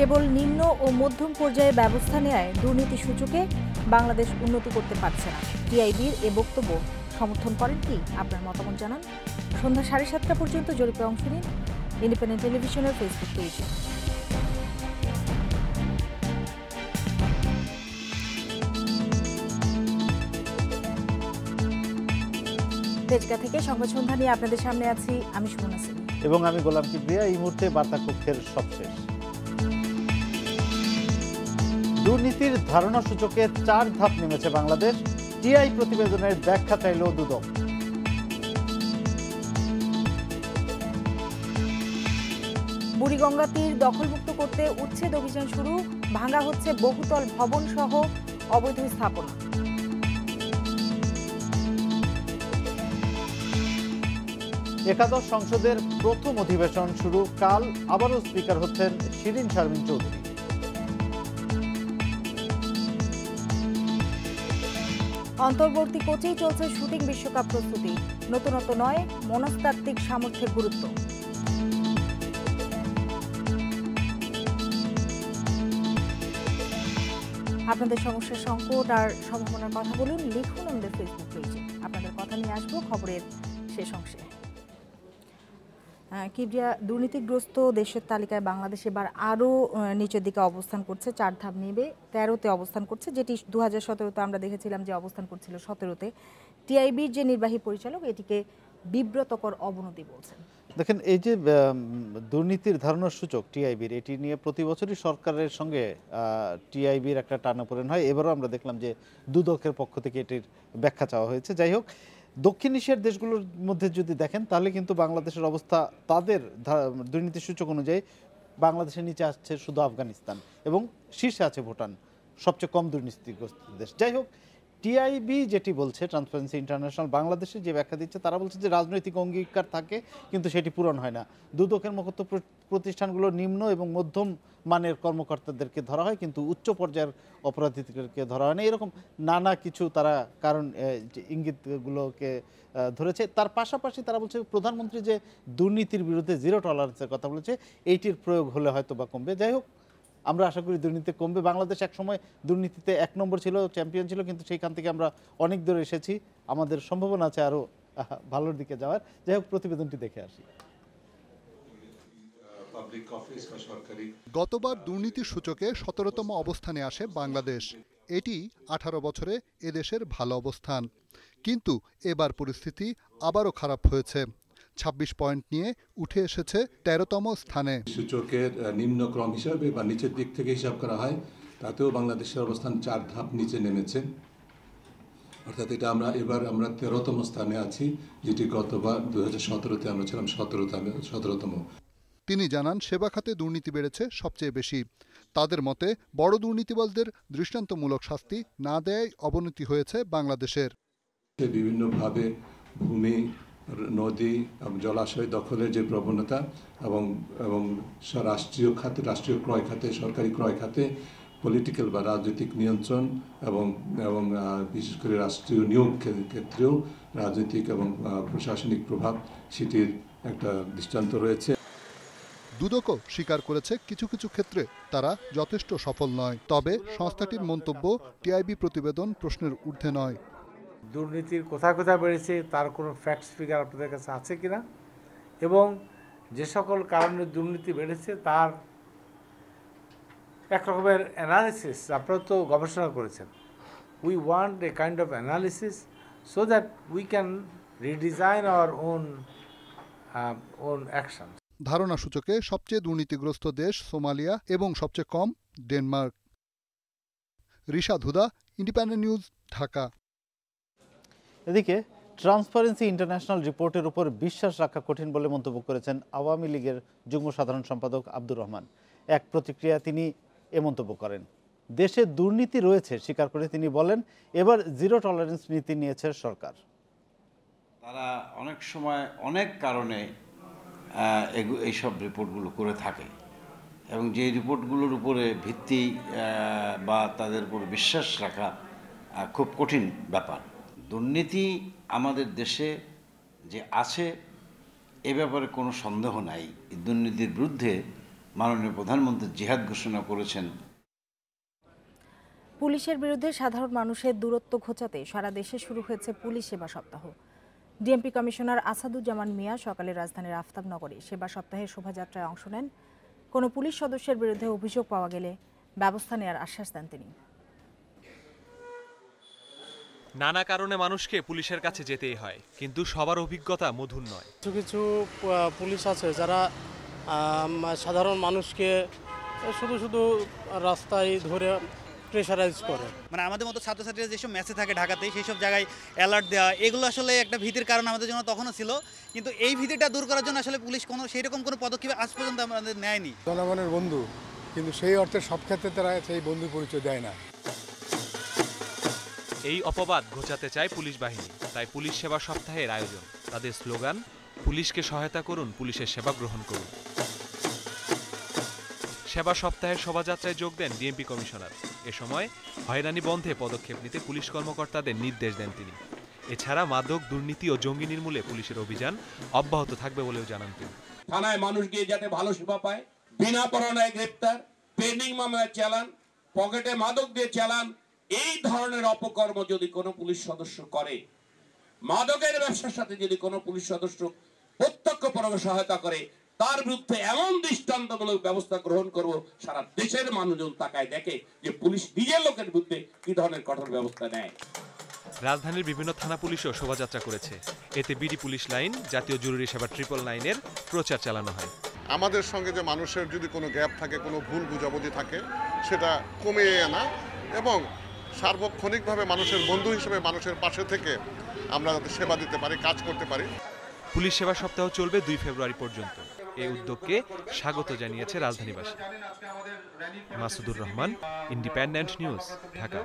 কেবল নিম্ন ও মধ্যম পর্যায়ে ব্যবস্থা নেয় দুর্নীতি সূচকে বাংলাদেশ উন্নতি করতে পারছে না। টিআইবির এ বক্তব্য সমর্থন করেন কি? আপনার মতামত জানান। সন্ধ্যা 7:30 পর্যন্ত জরিপে অংশ নিন ইন্ডিপেন্ডেন্ট টেলিভিশনের ফেসবুক পেজে। তেজগাঁ থেকে সংবাদ সন্ধ্যা নিয়ে আপনাদের সামনে আছি আমি সুমনা সিং এবং আমি গোলাম কিবরিয়া। এই মুহূর্তে বার্তা কক্ষের সবশেষ দুর্নীতির ধারণা সূচকে 4 ধাপ নেমেছে বাংলাদেশ। টিআই প্রতিবেদনের ব্যাখ্যা চাইল দুদক। বুড়িগঙ্গা তীর দখলমুক্ত করতে উচ্ছেদ অভিযান শুরু, ভাঙা হচ্ছে বহুতল ভবন সহ অবৈধ স্থাপনা। একাদশ সংসদের প্রথম অধিবেশন শুরু, কাল আবারও স্পিকার হচ্ছেন শিরিন শারমিন চৌধুরী। অন্তর্বর্তী কোচেই চলছে শুটিং বিশ্বকাপ প্রস্তুতি, নতুনত্ব নয় মনস্তাত্ত্বিক সামর্থ্যের গুরুত্ব। আপনাদের সমস্যার সংকট আর সম্ভাবনার কথা বলুন, লিখুন আমাদের ফেসবুক পেজে। আপনাদের কথা নিয়ে আসবো খবরের শেষ অংশে। কিবরিয়া, দুর্নীতিগ্রস্ত দেশের তালিকায় বাংলাদেশ এবার আরও নিচের দিকে অবস্থান করছে, 4 ধাপ নেবে 13তে অবস্থান করছে, যেটি 2017তে আমরা দেখেছিলাম যে অবস্থান করছিল 17তে। টিআইবির যে নির্বাহী পরিচালক এটিকে বিব্রতকর অবনতি বলছেন। দেখেন, এই যে দুর্নীতির ধারণার সূচক টিআইবির, এটি নিয়ে প্রতি বছরই সরকারের সঙ্গে টিআইবির একটা টানাপোড়েন হয়। এবারও আমরা দেখলাম যে দুদকের পক্ষ থেকে এটির ব্যাখ্যা চাওয়া হয়েছে। যাই হোক, দক্ষিণ এশিয়ার দেশগুলোর মধ্যে যদি দেখেন তাহলে কিন্তু বাংলাদেশের অবস্থা তাদের দুর্নীতির সূচক অনুযায়ী বাংলাদেশের নিচে আসছে শুধু আফগানিস্তান এবং শীর্ষে আছে ভুটান, সবচেয়ে কম দুর্নীতিগ্রস্ত দেশ। যাই হোক, টিআইবি যেটি বলছে, ট্রান্সপারেন্সি ইন্টারন্যাশনাল বাংলাদেশে যে ব্যাখ্যা দিচ্ছে, তারা বলছে যে রাজনৈতিক অঙ্গীকার থাকে কিন্তু সেটি পূরণ হয় না। দুদকের মতো প্রতিষ্ঠানগুলো নিম্ন এবং মধ্যম মানের কর্মকর্তাদেরকে ধরা হয় কিন্তু উচ্চ পর্যায়ের অপরাধীদেরকে ধরা হয় না। এরকম নানা কিছু তারা কারণ ইঙ্গিতগুলোকে ধরেছে। তার পাশাপাশি তারা বলছে প্রধানমন্ত্রী যে দুর্নীতির বিরুদ্ধে 0 টলারেন্সের কথা বলেছে, এইটির প্রয়োগ হলে হয়তো বা কমবে। যাই হোক, আমরা আশা করি দুর্নীতি কমবে। বাংলাদেশ একসময় দুর্নীতিতে 1 নম্বর ছিল, চ্যাম্পিয়ন ছিল, কিন্তু সেইখান থেকে আমরা অনেক দূরে এসেছি। আমাদের সম্ভাবনা আছে আরও ভালোর দিকে যাওয়ার। যাই হোক, প্রতিবেদনটি দেখে আসি। গতবার দুর্নীতির সূচকে 17তম অবস্থানে আসে বাংলাদেশ। এটি 18 বছরে এদেশের ভালো অবস্থান, কিন্তু এবার পরিস্থিতি আবারও খারাপ হয়েছে। 26 পয়েন্ট নিয়ে উঠে এসেছে 13তম স্থানে। সূচকের নিম্নক্রম হিসাবে বা নিচের দিক থেকে হিসাব করা হয়, তাতেও বাংলাদেশের অবস্থান 4 ধাপ নিচে নেমেছে। অর্থাৎ এটা আমরা 13তম স্থানে আছি, যেটি গতবার 2017তে আমরা ছিলাম 17তম। তিনি জানান, সেবা খাতে দুর্নীতি বেড়েছে সবচেয়ে বেশি। তাদের মতে বড় দুর্নীতিবাজদের দৃষ্টান্তমূলক শাস্তি না দেয়ায় অবনতি হয়েছে বাংলাদেশের। বিভিন্নভাবে ভূমি, নদী এবং জলাশয় দখলের যে প্রবণতা এবং রাষ্ট্রীয় খাতে, রাষ্ট্রীয় ক্রয় খাতে, সরকারি ক্রয় খাতে পলিটিক্যাল বা রাজনৈতিক নিয়ন্ত্রণ এবং বিশেষ করে রাষ্ট্রীয় নিয়োগ ক্ষেত্রেও রাজনৈতিক এবং প্রশাসনিক প্রভাব, সেটির একটা দৃষ্টান্ত রয়েছে। দুদকও স্বীকার করেছে কিছু কিছু ক্ষেত্রে তারা যথেষ্ট সফল নয়। তবে সংস্থাটির মন্তব্য, টিআইবি প্রতিবেদন প্রশ্নের ঊর্ধ্বে নয়। দুর্নীতির কোথায় কোথায় বেড়েছে তার কোনো ফ্যাক্টস ফিগার আপনাদের কাছে আছে কিনা, এবং যে সকল কারণে দুর্নীতি বেড়েছে তার এক রকমের অ্যানালিসিস আপনারা তো গবেষণা করেছেন। We want a kind of analysis so that we can redesign our own action. ধারণা সূচকে সবচেয়ে দুর্নীতিগ্রস্ত দেশ সোমালিয়া এবং সবচেয়ে কম ডেনমার্ক। রিশাদ হুদা, ইন্ডিপেন্ডেন্ট নিউজ, ঢাকা। এদিকে ট্রান্সপারেন্সি ইন্টারন্যাশনাল রিপোর্টের উপর বিশ্বাস রাখা কঠিন বলে মন্তব্য করেছেন আওয়ামী লীগের যুগ্ম সাধারণ সম্পাদক আব্দুর রহমান। এক প্রতিক্রিয়া তিনি এ মন্তব্য করেন। দেশে দুর্নীতি রয়েছে স্বীকার করে তিনি বলেন, এবার 0 টলারেন্স নীতি নিয়েছে সরকার। তারা অনেক সময় অনেক কারণে এইসব রিপোর্টগুলো করে থাকে এবং যে রিপোর্টগুলোর উপরে ভিত্তি বা তাদের উপর বিশ্বাস রাখা খুব কঠিন ব্যাপার। দুর্নীতি আমাদের দেশে যে আছে এ ব্যাপারে কোনো সন্দেহ নাই। দুর্নীতির বিরুদ্ধে মাননীয় প্রধানমন্ত্রী জিহাদ ঘোষণা করেছেন। পুলিশের বিরুদ্ধে সাধারণ মানুষের দূরত্ব ঘোচাতে সারা দেশে শুরু হয়েছে পুলিশ সেবা সপ্তাহ। ডিএমপি কমিশনার আসাদুজ্জামান মিয়া সকালে রাজধানীর আফতাবনগরে সেবা সপ্তাহের শোভাযাত্রায় অংশ নেন। কোনো পুলিশ সদস্যের বিরুদ্ধে অভিযোগ পাওয়া গেলে ব্যবস্থা নেওয়ার আশ্বাস দেন তিনি। নানা কারণে মানুষকে পুলিশের কাছে যেতেই হয়, কিন্তু সবার অভিজ্ঞতা মধুর নয়। কিছু কিছু পুলিশ আছে যারা সাধারণ মানুষকে শুধু শুধু রাস্তায় ধরে প্রেশারাইজ করে। মানে আমাদের মতো ছাত্রছাত্রীরা যেসব মেসে থাকে ঢাকাতে, সেই সব জায়গায় অ্যালার্ট দেওয়া, এগুলো আসলে একটা ভীতির কারণ আমাদের জন্য তখনও ছিল, কিন্তু এই ভীতিটা দূর করার জন্য আসলে পুলিশ সেই রকম কোনো পদক্ষেপ আজ পর্যন্ত আমাদের নেয়নি। জনগণের বন্ধু, কিন্তু সেই অর্থে সব ক্ষেত্রে তারা সেই বন্ধু পরিচয় দেয় না। এই অপবাদ ঘোচাতে চায় পুলিশ বাহিনী, তাই পুলিশ সেবা সপ্তাহের আয়োজন। তাদের স্লোগান, পুলিশকে সহায়তা করুন, পুলিশের সেবা গ্রহণ করুন। সেবা সপ্তাহের শোভাযাত্রায় যোগ দেন ডিএমপি কমিশনার। এ সময় হয়রানি বন্ধে পদক্ষেপ নিতে পুলিশ কর্মকর্তাদের নির্দেশ দেন তিনি। এছাড়া মাদক, দুর্নীতি ও জঙ্গি নির্মূলে পুলিশের অভিযান অব্যাহত থাকবে বলেও জানান তিনি। থানায় মানুষ গিয়ে যাতে ভালো সেবা পায়, বিনা পরোয়ানায় গ্রেপ্তার, পেন্ডিং মামলায় চালান, পকেটে মাদক দিয়ে চালান, এই ধরনের অপকর্ম যদি কোনো পুলিশ সদস্য করে, মাদকের ব্যবসার সাথে যদি কোনো পুলিশ সদস্য প্রত্যক্ষভাবে সহায়তা করে, তার বিরুদ্ধে এমন দৃষ্টান্তমূলক ব্যবস্থা গ্রহণ করব, সারা দেশের মানুষজন তাকায় দেখে যে পুলিশ নিজের লোকের বিরুদ্ধে কি ধরনের কঠোর ব্যবস্থা নেয়। রাজধানীর বিভিন্ন থানা পুলিশও শোভাযাত্রা করেছে। এতে বিডি পুলিশ লাইন, জাতীয় জরুরি সেবা 999-এর প্রচার চালানো হয়। আমাদের সঙ্গে যে মানুষের যদি কোনো গ্যাপ থাকে, কোনো ভুল বুঝাবুঝি থাকে, সেটা কমিয়ে আনা এবং সার্বক্ষণিকভাবে মানুষের বন্ধু হিসেবে মানুষের পাশে থেকে আমরা যাতে সেবা দিতে পারি, কাজ করতে পারি। পুলিশ সেবা সপ্তাহ চলবে 2 ফেব্রুয়ারি পর্যন্ত। এই উদ্যোগকে স্বাগত জানিয়েছে রাজধানীবাসী। Masudur Rahman, independent news, Dhaka.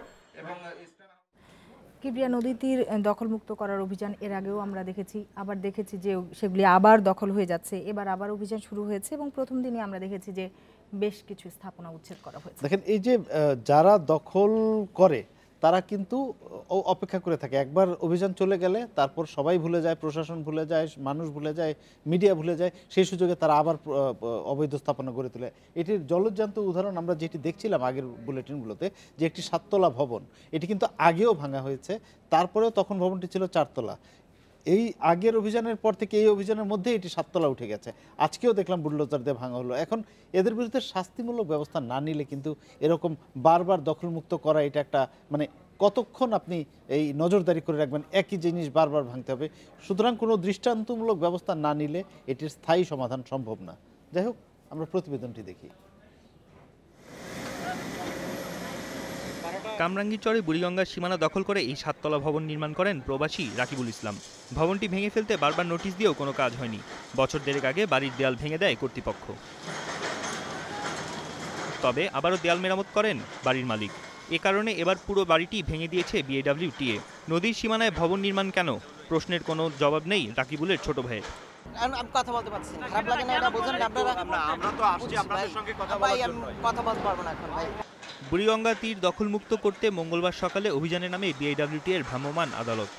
কিবরিয়া নদী তীর দখলমুক্ত করার অভিযান এর আগেও আমরা দেখেছি যে সেগুলি আবার দখল হয়ে যাচ্ছে। এবার আবার অভিযান শুরু হয়েছে এবং প্রথম দিনে আমরা দেখেছি যে বেশ কিছু স্থাপনা উচ্ছেদ করা হয়েছে। দেখেন, এই যে যারা দখল করে তারা কিন্তু অপেক্ষা করে থাকে, একবার অভিযান চলে গেলে তারপর সবাই ভুলে যায়, প্রশাসন ভুলে যায়, মানুষ ভুলে যায়, মিডিয়া ভুলে যায়, সেই সুযোগে তারা আবার অবৈধ স্থাপনা গড়ে তোলে। এটির জলজ্যান্ত উদাহরণ আমরা যেটি দেখছিলাম আগের বুলেটিনগুলোতে, যে একটি 7তলা ভবন, এটি কিন্তু আগেও ভাঙা হয়েছে, তারপরেও তখন ভবনটি ছিল 4তলা। এই আগের অভিযানের পর থেকে এই অভিযানের মধ্যে এটি 7তলা উঠে গেছে। আজকেও দেখলাম বুলডোজার দিয়ে ভাঙা হলো। এখন এদের বিরুদ্ধে শাস্তিমূলক ব্যবস্থা না নিলে কিন্তু এরকম বারবার দখলমুক্ত করা, এটা একটা মানে কতক্ষণ আপনি এই নজরদারি করে রাখবেন, একই জিনিস বারবার ভাঙতে হবে। সুতরাং কোনো দৃষ্টান্তমূলক ব্যবস্থা না নিলে এটির স্থায়ী সমাধান সম্ভব না। যাই হোক, আমরা প্রতিবেদনটি দেখি। কামরাঙ্গীরচরে বুড়িগঙ্গার সীমানা দখল করে এই 7তলা ভবন নির্মাণ করেন প্রবাসী রাকিবুল ইসলাম। ভবনটি ভেঙে ফেলতে বারবার নোটিশ দিয়েও কোনো কাজ হয়নি। বছর দেড়েক আগে বাড়ির দেয়াল ভেঙে দেয় কর্তৃপক্ষ, তবে আবারও দেয়াল মেরামত করেন বাড়ির মালিক। এ কারণে এবার পুরো বাড়িটি ভেঙে দিয়েছে বিএডব্লিউটিএ। নদীর সীমানায় ভবন নির্মাণ কেন, প্রশ্নের কোনো জবাব নেই রাকিবুলের ছোট ভাইয়ের। আমি কথা বলতে পারছি না, খারাপ লাগে না এটা বুঝুন আপনারা। আমরা তো আসছি আপনাদের সঙ্গে কথা বলার জন্য, কথা বলতে পারবো না এখন ভাই। বুড়িগঙ্গা তীর দখলমুক্ত করতে মঙ্গলবার সকালে অভিযানে নামে বিআইডব্লিউটিএর ভ্রাম্যমাণ আদালত।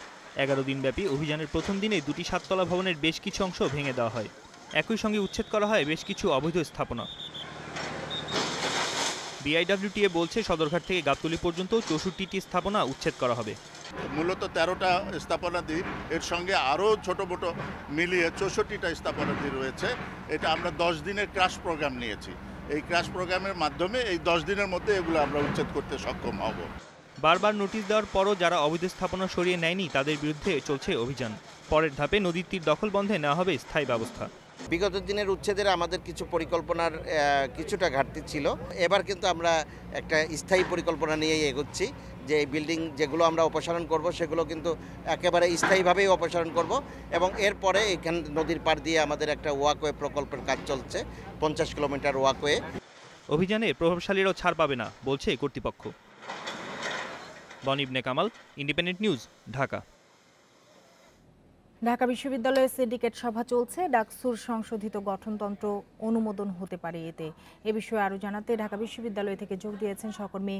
11 দিনব্যাপী অভিযানের প্রথম দিনে 2টি 7তলা ভবনের বেশ কিছু অংশ ভেঙে দেওয়া হয়। একই সঙ্গে উচ্ছেদ করা হয় বেশ কিছু অবৈধ স্থাপনা। বিআইডব্লিউটিএ বলছে সদরঘাট থেকে গাবতলী পর্যন্ত 64টি স্থাপনা উচ্ছেদ করা হবে। মূলত 13টা স্থাপনা দ্বীপ, এর সঙ্গে আরও ছোট মোটো মিলিয়ে 64টা স্থাপনা দ্বীপ রয়েছে। এটা আমরা 10 দিনের ক্রাশ প্রোগ্রাম নিয়েছি। এই ক্রাশ প্রোগ্রামের মাধ্যমে এই 10 দিনের মধ্যে এগুলো আমরা উচ্ছেদ করতে সক্ষম হব। বারবার নোটিশ দেওয়ার পরও যারা অবৈধ স্থাপনা সরিয়ে নেয়নি তাদের বিরুদ্ধে চলছে অভিযান। পরের ধাপে নদীর তীর দখল বন্ধে নেওয়া হবে স্থায়ী ব্যবস্থা। বিগত দিনের উচ্ছেদের আমাদের কিছু পরিকল্পনার কিছুটা ঘাটতি ছিল। এবার কিন্তু আমরা একটা স্থায়ী পরিকল্পনা নিয়েই এগোচ্ছি, যে এই বিল্ডিং যেগুলো আমরা অপসারণ করব সেগুলো কিন্তু একেবারে স্থায়ীভাবেই অপসারণ করব। এবং এরপরে এখান নদীর পাড় দিয়ে আমাদের একটা ওয়াকওয়ে প্রকল্পের কাজ চলছে, 50 কিলোমিটার ওয়াকওয়ে। অভিযানে প্রভাবশালীরাও ছাড় পাবে না বলছে কর্তৃপক্ষ। বনিবনে কামাল, ইন্ডিপেন্ডেন্ট নিউজ, ঢাকা। ঢাকা বিশ্ববিদ্যালয়ের সিন্ডিকেট সভা চলছে। ডাকসুর সংশোধিত গঠনতন্ত্র অনুমোদন হতে পারে এতে। এ বিষয়ে আরও জানাতে ঢাকা বিশ্ববিদ্যালয় থেকে যোগ দিয়েছেন সহকর্মী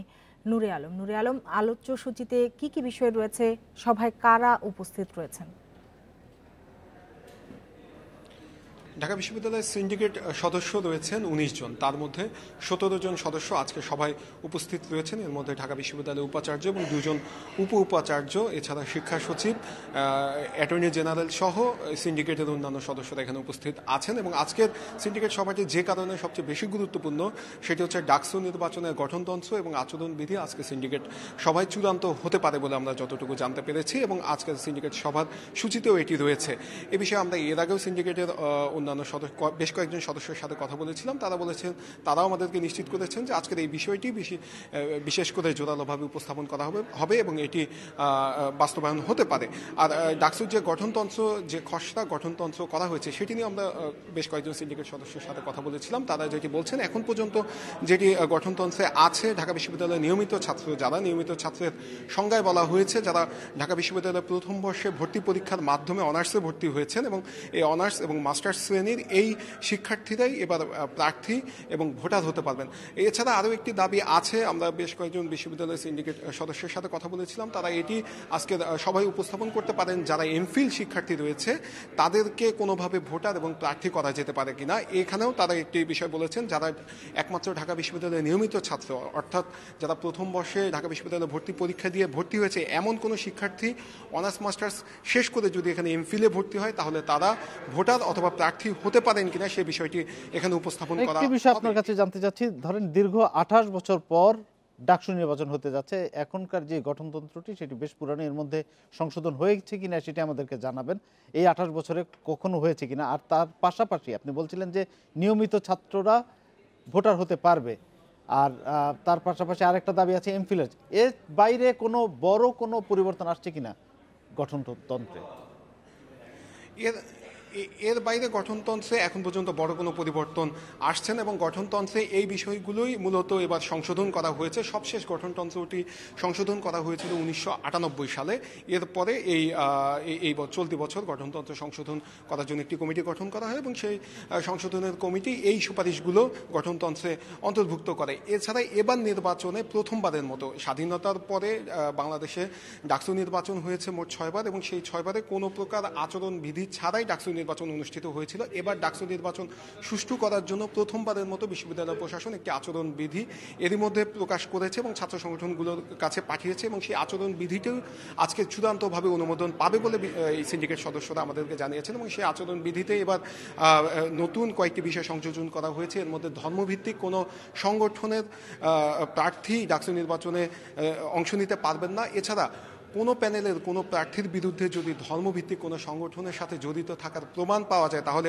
নূরে আলম। নূরে আলম, আলোচ্য সূচিতে কি কি বিষয় রয়েছে, সভায় কারা উপস্থিত রয়েছেন? ঢাকা বিশ্ববিদ্যালয়ের সিন্ডিকেট সদস্য রয়েছেন ১৯ জন, তার মধ্যে ১৭ জন সদস্য আজকে সভায় উপস্থিত রয়েছেন। এর মধ্যে ঢাকা বিশ্ববিদ্যালয়ের উপাচার্য এবং ২ জন উপাচার্য, এছাড়া শিক্ষা সচিব, অ্যাটর্নি জেনারেল সহ সিন্ডিকেটের অন্যান্য সদস্যরা এখানে উপস্থিত আছেন। এবং আজকের সিন্ডিকেট সভাটি যে কারণে সবচেয়ে বেশি গুরুত্বপূর্ণ সেটি হচ্ছে ডাকসু নির্বাচনের গঠনতন্ত্র এবং আচরণবিধি আজকে সিন্ডিকেট সভায় চূড়ান্ত হতে পারে বলে আমরা যতটুকু জানতে পেরেছি, এবং আজকের সিন্ডিকেট সভার সূচিতেও এটি রয়েছে। এ বিষয়ে আমরা এর আগেও সিন্ডিকেটের অন্যান্য বেশ কয়েকজন সদস্যের সাথে কথা বলেছিলাম। তারাও আমাদেরকে নিশ্চিত করেছেন যে আজকের এই বিষয়টি বিশেষ করে জোরালোভাবে উপস্থাপন করা হবে এবং এটি বাস্তবায়ন হতে পারে। আর ডাকসুর যে গঠনতন্ত্র, যে খসড়া গঠনতন্ত্র করা হয়েছে সেটি নিয়ে আমরা বেশ কয়েকজন সিন্ডিকেট সদস্যের সাথে কথা বলেছিলাম। তারা যেটি বলছেন, এখন পর্যন্ত যেটি গঠনতন্ত্রে আছে, ঢাকা বিশ্ববিদ্যালয়ের নিয়মিত ছাত্র, যারা নিয়মিত ছাত্রের সংজ্ঞায় বলা হয়েছে যারা ঢাকা বিশ্ববিদ্যালয়ের প্রথম বর্ষে ভর্তি পরীক্ষার মাধ্যমে অনার্সে ভর্তি হয়েছেন এবং এই অনার্স এবং মাস্টার্স শ্রেণীর এই শিক্ষার্থীরাই এবার প্রার্থী এবং ভোটার হতে পারবেন। এছাড়া আরও একটি দাবি আছে, আমরা বেশ কয়েকজন বিশ্ববিদ্যালয়ের সিন্ডিকেট সদস্যের সাথে কথা বলেছিলাম, তারা এটি আজকে সবাই উপস্থাপন করতে পারেন যারা এমফিল শিক্ষার্থী রয়েছে তাদেরকে কোনোভাবে ভোটার এবং প্রার্থী করা যেতে পারে কিনা। এখানেও তারা একটি বিষয় বলেছেন, যারা একমাত্র ঢাকা বিশ্ববিদ্যালয়ের নিয়মিত ছাত্র, অর্থাৎ যারা প্রথম বর্ষে ঢাকা বিশ্ববিদ্যালয়ে ভর্তি পরীক্ষা দিয়ে ভর্তি হয়েছে এমন কোনো শিক্ষার্থী অনার্স মাস্টার্স শেষ করে যদি এখানে এমফিলে ভর্তি হয় তাহলে তারা ভোটার অথবা প্রার্থী হতে পারেন কিনা সেই বিষয়টি এখানে উপস্থাপন করা। একটি বিষয় আপনার কাছে জানতে চাচ্ছি, ধরেন দীর্ঘ ২৮ বছর পর ডাকসু নির্বাচন হতে যাচ্ছে, এখনকার যে গঠনতন্ত্রটি সেটি বেশ পুরানো, এর মধ্যে সংশোধন হয়েছে কিনা সেটি আমাদেরকে জানাবেন, এই ২৮ বছরে কখনো হয়েছে কিনা। আর তার পাশাপাশি আপনি বলছিলেন যে নিয়মিত ছাত্ররা ভোটার হতে পারবে, আর তার পাশাপাশি আরেকটা দাবি আছে এমফিলের, এর বাইরে কোনো বড় কোনো পরিবর্তন আসছে কিনা গঠনতন্ত্রে? এর বাইরে গঠনতন্ত্রে এখন পর্যন্ত বড় কোনো পরিবর্তন আসছে না এবং গঠনতন্ত্রে এই বিষয়গুলোই মূলত এবার সংশোধন করা হয়েছে। সবশেষ গঠনতন্ত্রটি সংশোধন করা হয়েছিল ১৯৯৮ সালে। এরপরে এই চলতি বছর গঠনতন্ত্র সংশোধন করার জন্য একটি কমিটি গঠন করা হয় এবং সেই সংশোধনের কমিটি এই সুপারিশগুলো গঠনতন্ত্রে অন্তর্ভুক্ত করে। এছাড়া এবার নির্বাচনে প্রথমবারের মতো স্বাধীনতার পরে বাংলাদেশে ডাকসু নির্বাচন হয়েছে মোট ৬ বার এবং সেই ৬ বারে কোনো প্রকার আচরণবিধি ছাড়াই ডাকসু নির্বাচন অনুষ্ঠিত হয়েছিল। এবার ডাকসু নির্বাচন সুষ্ঠু করার জন্য প্রথমবারের মতো বিশ্ববিদ্যালয় প্রশাসন একটি আচরণবিধি এরই মধ্যে প্রকাশ করেছে এবং ছাত্র সংগঠনগুলোর কাছে পাঠিয়েছে এবং সেই আচরণবিধিটিও আজকে চূড়ান্তভাবে অনুমোদন পাবে বলে এই সিন্ডিকেট সদস্যরা আমাদেরকে জানিয়েছেন এবং সেই আচরণবিধিতে এবার নতুন কয়েকটি বিষয় সংযোজন করা হয়েছে। এর মধ্যে ধর্মভিত্তিক কোনো সংগঠনের প্রার্থী ডাকসু নির্বাচনে অংশ নিতে পারবেন না। এছাড়া কোনো প্যানেলের কোনো প্রার্থীর বিরুদ্ধে যদি ধর্মভিত্তিক কোনো সংগঠনের সাথে জড়িত থাকার প্রমাণ পাওয়া যায় তাহলে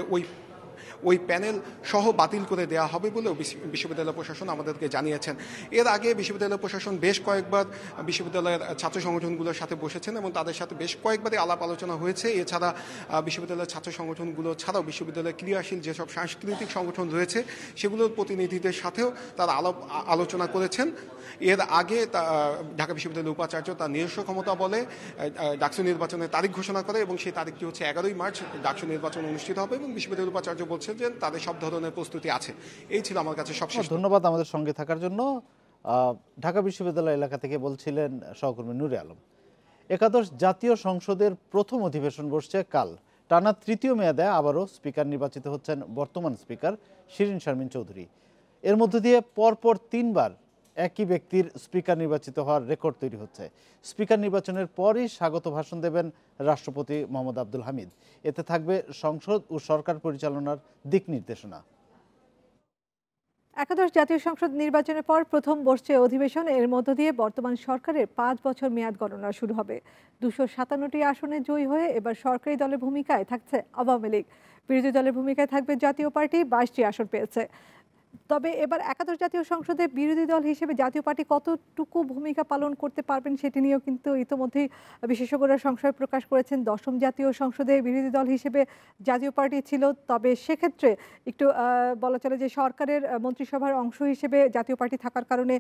ওই প্যানেল সহ বাতিল করে দেওয়া হবে বলেও বিশ্ববিদ্যালয় প্রশাসন আমাদেরকে জানিয়েছেন। এর আগে বিশ্ববিদ্যালয় প্রশাসন বেশ কয়েকবার বিশ্ববিদ্যালয়ের ছাত্র সংগঠনগুলোর সাথে বসেছেন এবং তাদের সাথে বেশ কয়েকবারই আলাপ আলোচনা হয়েছে। এছাড়া বিশ্ববিদ্যালয়ের ছাত্র সংগঠনগুলো ছাড়াও বিশ্ববিদ্যালয়ের ক্রিয়াশীল যেসব সাংস্কৃতিক সংগঠন রয়েছে সেগুলোর প্রতিনিধিদের সাথেও তারা আলোচনা করেছেন। এর আগে ঢাকা বিশ্ববিদ্যালয়ের উপাচার্য তার নিজস্ব ক্ষমতা বলে ডাকসু নির্বাচনের তারিখ ঘোষণা করে এবং সেই তারিখটি হচ্ছে ১১ই মার্চ ডাকসু নির্বাচন অনুষ্ঠিত হবে এবং বিশ্ববিদ্যালয়ের উপাচার্য বলছেন যে তাদের সব ধরনের প্রস্তুতি আছে। এই ছিল আমার কাছে সবশেষ। ধন্যবাদ আমাদের সঙ্গে থাকার জন্য। ঢাকা বিশ্ববিদ্যালয় এলাকা থেকে বলছিলেন সহকর্মী নূরে আলম। একাদশ জাতীয় সংসদের প্রথম অধিবেশন বসছে কাল। টানা তৃতীয় মেয়াদে আবারও স্পিকার নির্বাচিত হচ্ছেন বর্তমান স্পিকার শিরীন শারমিন চৌধুরী। এর মধ্য দিয়ে পরপর ৩ বার একই ব্যক্তির স্পিকার নির্বাচিত হওয়ার রেকর্ড তৈরি হচ্ছে। স্পিকার নির্বাচনের পরই স্বাগত ভাষণ দেবেন রাষ্ট্রপতি মোহাম্মদ আব্দুল হামিদ। এতে থাকবে সংসদ ও সরকার পরিচালনার দিক নির্দেশনা। একাদশ জাতীয় সংসদ নির্বাচনের পর প্রথম বসছে অধিবেশন। এর মধ্য দিয়ে বর্তমান সরকারের ৫ বছর মেয়াদ গণনা শুরু হবে। ২৫৭টি আসনে জয়ী হয়ে এবার সরকারি দলের ভূমিকায় থাকছে আওয়ামী লীগ, বিরোধী দলের ভূমিকায় থাকবে জাতীয় পার্টি, ২২টি আসন পেয়েছে। তবে এবার একাদশ জাতীয় সংসদে বিরোধী দল হিসেবে জাতীয় পার্টি কতটুকু ভূমিকা পালন করতে পারবেন সেটি নিয়েও কিন্তু ইতিমধ্যেই বিশেষজ্ঞরা সংশয় প্রকাশ করেছেন। দশম জাতীয় সংসদে বিরোধী দল হিসেবে জাতীয় পার্টি ছিল, তবে সেক্ষেত্রে একটু বলা চলে যে সরকারের মন্ত্রিসভার অংশ হিসেবে জাতীয় পার্টি থাকার কারণে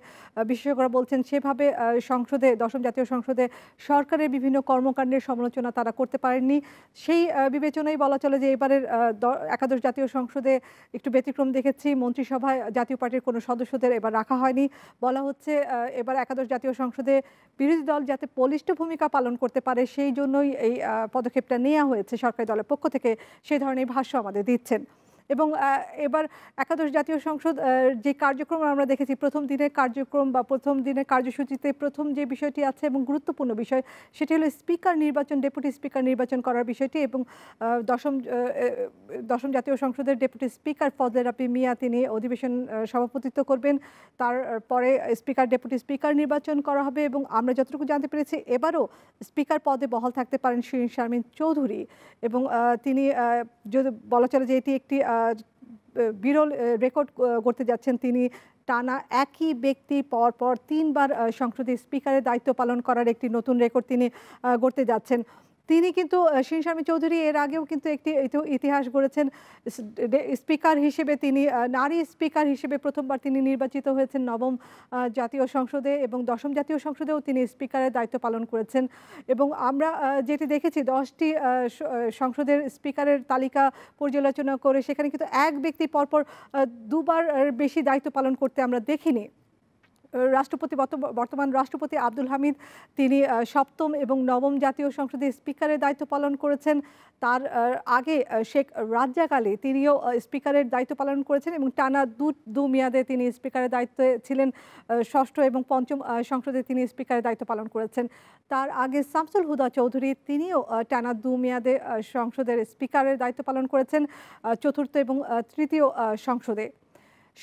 বিশেষজ্ঞরা বলছেন সেভাবে সংসদে, দশম জাতীয় সংসদে সরকারের বিভিন্ন কর্মকাণ্ডের সমালোচনা তারা করতে পারেননি। সেই বিবেচনায় বলা চলে যে এবারের একাদশ জাতীয় সংসদে একটু ব্যতিক্রম দেখেছি। মন্ত্রিসভা সভায় জাতীয় পার্টির কোনো সদস্যদের এবার রাখা হয়নি। বলা হচ্ছে এবার একাদশ জাতীয় সংসদে বিরোধী দল যাতে বলিষ্ঠ ভূমিকা পালন করতে পারে সেই জন্যই এই পদক্ষেপটা নেওয়া হয়েছে সরকারি দলের পক্ষ থেকে, সেই ধরনের ভাষ্য আমাদের দিচ্ছেন। এবং এবার একাদশ জাতীয় সংসদ যে কার্যক্রম আমরা দেখেছি, প্রথম দিনের কার্যক্রম বা প্রথম দিনের কার্যসূচিতে প্রথম যে বিষয়টি আছে এবং গুরুত্বপূর্ণ বিষয় সেটি হলো স্পিকার নির্বাচন, ডেপুটি স্পিকার নির্বাচন করার বিষয়টি। এবং দশম জাতীয় সংসদের ডেপুটি স্পিকার ফজলে রাব্বি মিয়া তিনি অধিবেশন সভাপতিত্ব করবেন। তারপরে স্পিকার ডেপুটি স্পিকার নির্বাচন করা হবে এবং আমরা যতটুকু জানতে পেরেছি এবারও স্পিকার পদে বহাল থাকতে পারেন শিরীন শারমিন চৌধুরী। এবং তিনি যদি বলা চলে যে এটি একটি বিরল রেকর্ড করতে যাচ্ছেন, তিনি টানা একই ব্যক্তি পরপর 3 বার সংসদের স্পিকারের দায়িত্ব পালন করার একটি নতুন রেকর্ড তিনি গড়তে যাচ্ছেন। তিনি কিন্তু শিরীন শারমিন চৌধুরী এর আগেও কিন্তু একটি ইতিহাস গড়েছেন স্পিকার হিসেবে। তিনি নারী স্পিকার হিসেবে প্রথমবার তিনি নির্বাচিত হয়েছেন নবম জাতীয় সংসদে এবং দশম জাতীয় সংসদেও তিনি স্পিকারের দায়িত্ব পালন করেছেন। এবং আমরা যেটি দেখেছি 10টি সংসদের স্পিকারের তালিকা পর্যালোচনা করে সেখানে কিন্তু এক ব্যক্তি পরপর 2 বার বেশি দায়িত্ব পালন করতে আমরা দেখিনি। বর্তমান রাষ্ট্রপতি আব্দুল হামিদ তিনি সপ্তম এবং নবম জাতীয় সংসদের স্পিকারের দায়িত্ব পালন করেছেন। তার আগে শেখ রাজ্জাক আলী তিনিও স্পিকারের দায়িত্ব পালন করেছেন এবং টানা দু মেয়াদে তিনি স্পিকারের দায়িত্বে ছিলেন। ষষ্ঠ এবং পঞ্চম সংসদে তিনি স্পিকারের দায়িত্ব পালন করেছেন। তার আগে শামসুল হুদা চৌধুরী তিনিও টানা 2 মেয়াদে সংসদের স্পিকারের দায়িত্ব পালন করেছেন চতুর্থ এবং তৃতীয় সংসদে।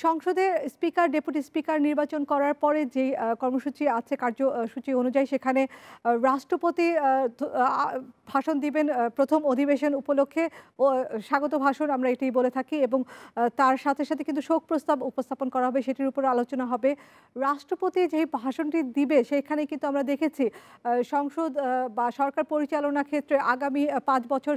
সংসদে স্পিকার ডেপুটি স্পিকার নির্বাচন করার পরে যে কর্মসূচি আছে কার্যসূচি অনুযায়ী সেখানে রাষ্ট্রপতি ভাষণ দিবেন প্রথম অধিবেশন উপলক্ষে, ও স্বাগত ভাষণ আমরা এটাই বলে থাকি। এবং তার সাথে সাথে কিন্তু শোক প্রস্তাব উপস্থাপন করা হবে, সেটির উপর আলোচনা হবে। রাষ্ট্রপতি যে ভাষণটি দিবে সেখানে কিন্তু আমরা দেখেছি সংসদ বা সরকার পরিচালনা ক্ষেত্রে আগামী 5 বছর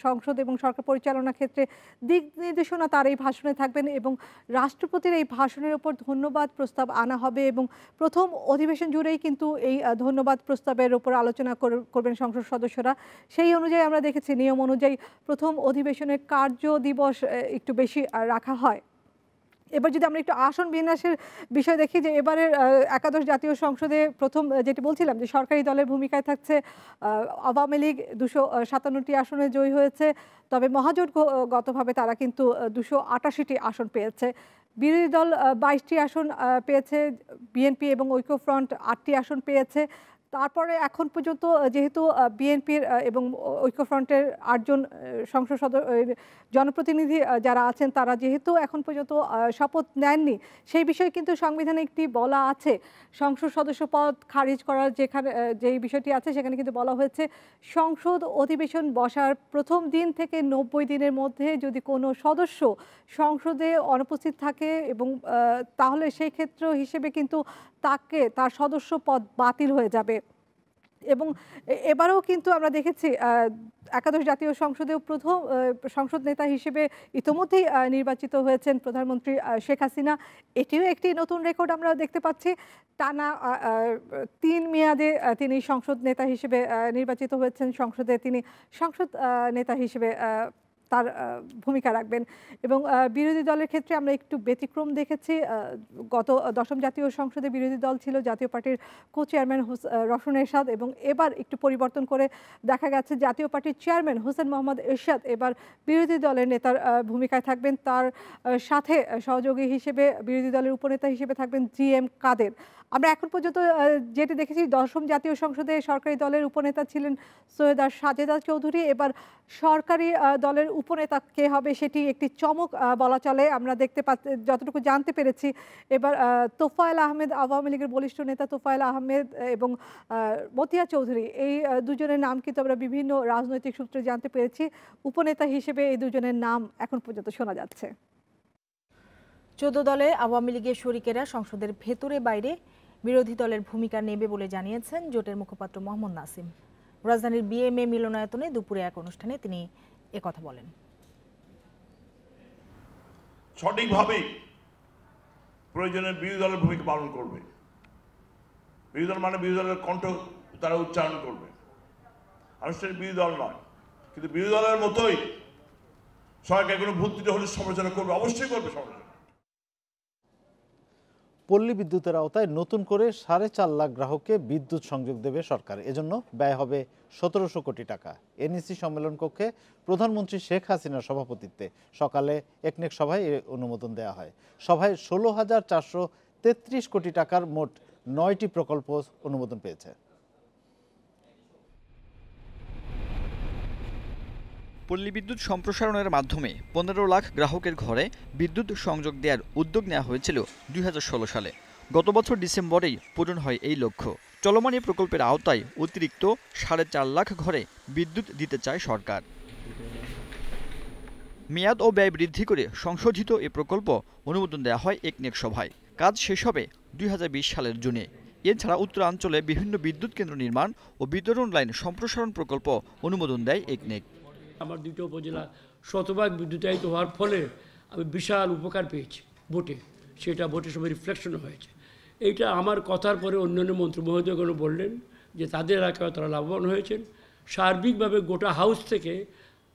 সংসদ এবং সরকার পরিচালনা ক্ষেত্রে দিক নির্দেশনা তার এই ভাষণে থাকবেন এবং রাষ্ট্রপতির এই ভাষণের উপর ধন্যবাদ প্রস্তাব আনা হবে এবং প্রথম অধিবেশন জুড়েই কিন্তু এই ধন্যবাদ প্রস্তাবের উপর আলোচনা করবেন সংসদ সদস্যরা। সেই অনুযায়ী আমরা দেখেছি নিয়ম অনুযায়ী প্রথম অধিবেশনের কার্য দিবস একটু বেশি রাখা হয়। এবার যদি আমরা একটু আসন বিন্যাসের বিষয় দেখি যে এবারের একাদশ জাতীয় সংসদে প্রথম যেটি বলছিলাম যে সরকারি দলের ভূমিকায় থাকছে আওয়ামী লীগ 257টি আসনে জয়ী হয়েছে, তবে মহাজোটগতভাবে তারা কিন্তু 288টি আসন পেয়েছে। বিরোধী দল 22টি আসন পেয়েছে, বিএনপি এবং ঐক্যফ্রন্ট 8টি আসন পেয়েছে। তারপরে এখন পর্যন্ত যেহেতু বিএনপির এবং ঐক্যফ্রন্টের 8 জন সংসদ জনপ্রতিনিধি যারা আছেন তারা যেহেতু এখন পর্যন্ত শপথ নেননি, সেই বিষয়ে কিন্তু সংবিধানে একটি বলা আছে সংসদ সদস্য পদ খারিজ করার যেই বিষয়টি আছে সেখানে কিন্তু বলা হয়েছে সংসদ অধিবেশন বসার প্রথম দিন থেকে 90 দিনের মধ্যে যদি কোনো সদস্য সংসদে অনুপস্থিত থাকে এবং তাহলে সেই ক্ষেত্র হিসেবে কিন্তু তার সদস্য পদ বাতিল হয়ে যাবে। এবং এবারেও কিন্তু আমরা দেখেছি একাদশ জাতীয় সংসদেও প্রথম সংসদ নেতা হিসেবে ইতোমধ্যেই নির্বাচিত হয়েছেন প্রধানমন্ত্রী শেখ হাসিনা। এটিও একটি নতুন রেকর্ড আমরা দেখতে পাচ্ছি। টানা 3 মেয়াদে তিনি সংসদ নেতা হিসেবে নির্বাচিত হয়েছেন, সংসদে তিনি সংসদ নেতা হিসেবে তার ভূমিকা রাখবেন। এবং বিরোধী দলের ক্ষেত্রে আমরা একটু ব্যতিক্রম দেখেছি। গত দশম জাতীয় সংসদে বিরোধী দল ছিল জাতীয় পার্টির কো-চেয়ারম্যান রওশন এরশাদ এবং এবার একটু পরিবর্তন করে দেখা গেছে জাতীয় পার্টির চেয়ারম্যান হোসেন মোহাম্মদ এরশাদ এবার বিরোধী দলের নেতার ভূমিকায় থাকবেন। তার সাথে সহযোগী হিসেবে বিরোধী দলের উপনেতা হিসেবে থাকবেন GM কাদের। আমরা এখন পর্যন্ত যেটি দেখেছি দশম জাতীয় সংসদে সরকারি দলের উপনেতা ছিলেন সৈয়দা সাজেদা চৌধুরী, এবার সরকারি দলের উপনেতা কে হবে সেটি একটি চমক বলা চলে। আমরা যতটুকু জানতে পেরেছি এবার তোফায়েল আহমেদ, আওয়ামী লীগের বলিষ্ঠ নেতা তোফায়েল আহমেদ এবং মতিয়া চৌধুরী, এই দুজনের নাম কিন্তু আমরা বিভিন্ন রাজনৈতিক সূত্রে জানতে পেরেছি। উপনেতা হিসেবে এই দুজনের নাম এখন পর্যন্ত শোনা যাচ্ছে। 14 দলে আওয়ামী লীগের শরিকেরা সংসদের ভেতরে বাইরে বিরোধী দলের ভূমিকা নেবে বলে জানিয়েছেন জোটের মুখপাত্র মোহাম্মদ নাসিম। রাজধানীর BMA মিলনায়তনে দুপুরে এক অনুষ্ঠানে তিনি একথা বলেন। সঠিকভাবে প্রয়োজনে বিরোধী দলের ভূমিকা পালন করবে। বিরোধী দল মানে বিরোধী দলের কণ্ঠ তারা উচ্চারণ করবে, আনুষ্ঠানিক বিরোধী দল নয়, কিন্তু বিরোধী দলের মতোই সরকার কোনো ভুল ত্রুটি হলে সমালোচনা করবে, অবশ্যই করবে সমালোচনা। পল্লী বিদ্যুতের আওতায় নতুন করে 4.5 লাখ গ্রাহককে বিদ্যুৎ সংযোগ দেবে সরকার। এজন্য ব্যয় হবে 1700 কোটি টাকা। এনইসি সম্মেলন কক্ষে প্রধানমন্ত্রী শেখ হাসিনার সভাপতিত্বে সকালে একনেক সভায় এ অনুমোদন দেওয়া হয়। সভায় 16,433 কোটি টাকার মোট 9টি প্রকল্প অনুমোদন পেয়েছে। পল্লী বিদ্যুৎ সম্প্রসারণের মাধ্যমে 15 লাখ গ্রাহকের ঘরে বিদ্যুৎ সংযোগ দেওয়ার উদ্যোগ নেওয়া হয়েছিল 2016 সালে। গত বছর ডিসেম্বরেই পূরণ হয় এই লক্ষ্য। চলমান এই প্রকল্পের আওতায় অতিরিক্ত 4.5 লাখ ঘরে বিদ্যুৎ দিতে চায় সরকার। মেয়াদ ও ব্যয় বৃদ্ধি করে সংশোধিত এ প্রকল্প অনুমোদন দেওয়া হয় একনেক সভায়। কাজ শেষ হবে 2020 সালের জুনে। এছাড়া উত্তরাঞ্চলে বিভিন্ন বিদ্যুৎ কেন্দ্র নির্মাণ ও বিতরণ লাইন সম্প্রসারণ প্রকল্প অনুমোদন দেয় একনেক। আমার 2টা উপজেলা শতভাগ বিদ্যুতায়িত হওয়ার ফলে আমি বিশাল উপকার পেয়েছি ভোটে, সেটা ভোটের সময় রিফ্লেকশন হয়েছে। এইটা আমার কথার পরে অন্যান্য মন্ত্রী মহোদয়গণ বললেন যে তাদের এলাকায় তারা লাভবান হয়েছেন। সার্বিকভাবে গোটা হাউস থেকে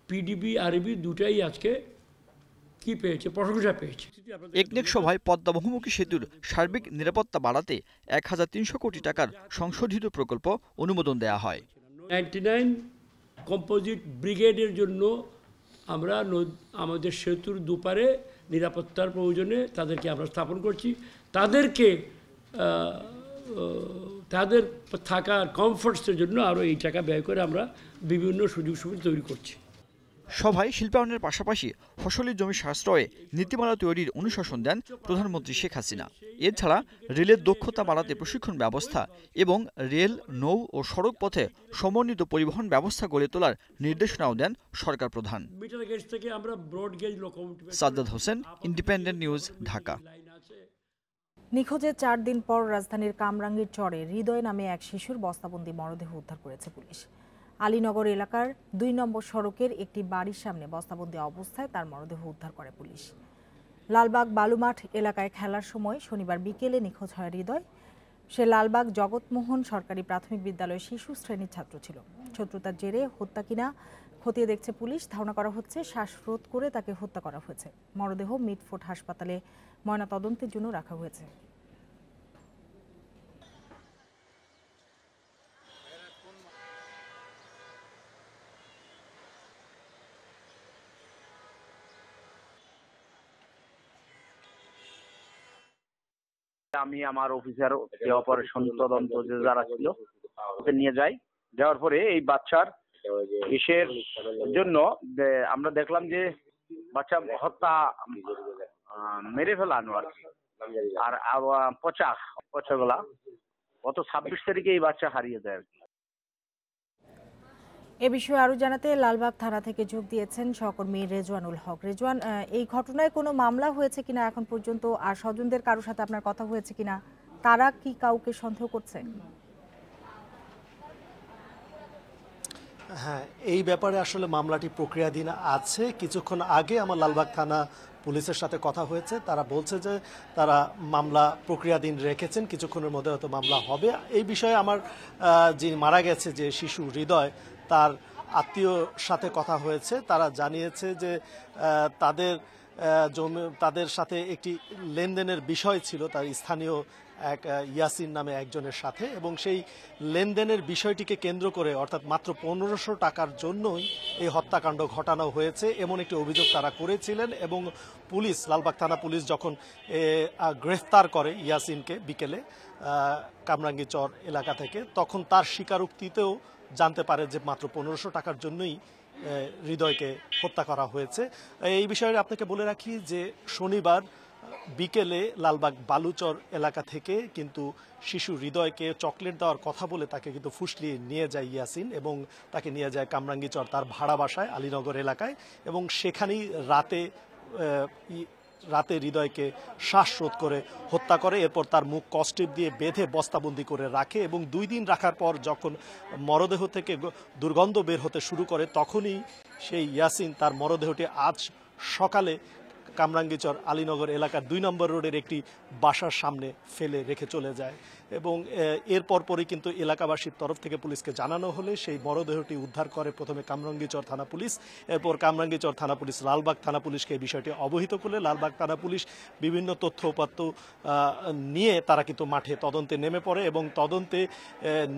পিডিবি আরবি দুটাই আজকে কি পেয়েছে, প্রশংসা পেয়েছে। একনেক সভায় পদ্মা বহুমুখী সেতুর সার্বিক নিরাপত্তা বাড়াতে 1300 কোটি টাকার সংশোধিত প্রকল্প অনুমোদন দেওয়া হয়। 99 কম্পোজিট ব্রিগেডের জন্য আমরা আমাদের সেতুর দুপারে নিরাপত্তার প্রয়োজনে তাদেরকে আমরা স্থাপন করছি। তাদের থাকার কমফোর্টসের জন্য আরও এই টাকা ব্যয় করে আমরা বিভিন্ন সুযোগ সুবিধা তৈরি করছি। সভায় শিল্পায়নের পাশাপাশি ফসলি জমি সাশ্রয়ে নীতিমালা তৈরির অনুশাসন দেন প্রধানমন্ত্রী শেখ হাসিনা। এছাড়া রেলের দক্ষতা বাড়াতে প্রশিক্ষণ ব্যবস্থা এবং রেল, নৌ ও সড়ক পথে সমন্বিত পরিবহন ব্যবস্থা গড়ে তোলার নির্দেশনাও দেন সরকার প্রধান। Sajjad Hossain, independent news, Dhaka. নিখোঁজের 4 দিন পর রাজধানীর কামরাঙ্গীর চরে হৃদয় নামে এক শিশুর বস্তাবন্দি মরদেহ উদ্ধার করেছে পুলিশ। আলীনগর এলাকার 2 নম্বর সড়কের একটি বাড়ির সামনে বস্তাবন্দি অবস্থায় তার মরদেহ উদ্ধার করে পুলিশ। লালবাগ বালুমাঠ এলাকায় খেলার সময় শনিবার বিকেলে নিখোঁজ হয় হৃদয়। সে লালবাগ জগৎমোহন সরকারি প্রাথমিক বিদ্যালয়ের শিশু শ্রেণীর ছাত্র ছিল। শত্রুতার জেরে হত্যা কিনা খতিয়ে দেখছে পুলিশ। ধারণা করা হচ্ছে শ্বাসরোধ করে তাকে হত্যা করা হয়েছে। মরদেহ মিটফোর্ড হাসপাতালে ময়নাতদন্তের জন্য রাখা হয়েছে। আমি আমার অফিসার অপারেশন তদন্ত যারা ছিল ওকে নিয়ে যাই। যাওয়ার পরে এই বাচ্চার ইসের জন্য আমরা দেখলাম যে বাচ্চা হত্যা মেরে ফেলানো আর কি, আর পচাগুলা গত 26 তারিখে এই বাচ্চা হারিয়ে যায় আর কি। এ বিষয়ে আরো জানাতে লালবাগ থানা থেকে যোগ দিয়েছেন সহকর্মী রেজওয়ানুল হক। রেজওয়ান, এই ঘটনায় কোনো মামলা হয়েছে কিনা এখন পর্যন্ত, আর স্বজনদের কারোর সাথে আপনার কথা হয়েছে কিনা, তারা কি কাউকে সন্দেহ করছে? হ্যাঁ, এই ব্যাপারে আসলে মামলাটি প্রক্রিয়াধীন আছে। কিছুক্ষণ আগে আমার লালবাগ থানা পুলিশের সাথে কথা হয়েছে, তারা বলছে যে তারা মামলা প্রক্রিয়াধীন রেখেছেন, কিছুক্ষণের মধ্যে হয়তো মামলা হবে। এই বিষয়ে আমার যিনি মারা গেছে যে শিশু হৃদয়, তার আত্মীয়র সাথে কথা হয়েছে। তারা জানিয়েছে যে তাদের সাথে একটি লেনদেনের বিষয় ছিল তার স্থানীয় এক ইয়াসিন নামে একজনের সাথে, এবং সেই লেনদেনের বিষয়টিকে কেন্দ্র করে অর্থাৎ মাত্র 1500 টাকার জন্যই এই হত্যাকাণ্ড ঘটানো হয়েছে এমন একটি অভিযোগ তারা করেছিলেন। এবং পুলিশ, লালবাগ থানা পুলিশ যখন গ্রেফতার করে ইয়াসিনকে বিকেলে কামরাঙ্গী চর এলাকা থেকে, তখন তার স্বীকারোক্তিতেও জানতে পারে যে মাত্র 1500 টাকার জন্যই হৃদয়কে হত্যা করা হয়েছে। এই বিষয়ে আপনাকে বলে রাখি যে শনিবার বিকেলে লালবাগ বালুচর এলাকা থেকে কিন্তু শিশু হৃদয়কে চকলেট দেওয়ার কথা বলে তাকে কিন্তু ফুসলিয়ে নিয়ে যায় ইয়াসিন, এবং তাকে নিয়ে যায় কামরাঙ্গীচর তার ভাড়া বাসায় আলীনগর এলাকায়, এবং সেখানেই রাতে হৃদয়কে শ্বাসরোধ করে হত্যা করে। এরপর তার মুখ কষ্টেপ দিয়ে বেঁধে বস্তাবন্দি করে রাখে, এবং 2 দিন রাখার পর যখন মরদেহ থেকে দুর্গন্ধ বের হতে শুরু করে, তখনই সেই ইয়াসিন তার মরদেহটি আজ সকালে কামরাঙ্গীচর আলীনগর এলাকার 2 নম্বর রোডের একটি বাসার সামনে ফেলে রেখে চলে যায় এবং এর পরপরই কিন্তু এলাকাবাসীর তরফ থেকে পুলিশকে জানানো হলে সেই মরদেহটি উদ্ধার করে প্রথমে কামরাঙ্গীচর থানা পুলিশ, এরপর কামরাঙ্গীচর থানা পুলিশ লালবাগ থানা পুলিশকে এই বিষয়টি অবহিত করলে লালবাগ থানা পুলিশ বিভিন্ন তথ্য উপাত্ত নিয়ে তারা কিন্তু মাঠে তদন্তে নেমে পড়ে এবং তদন্তে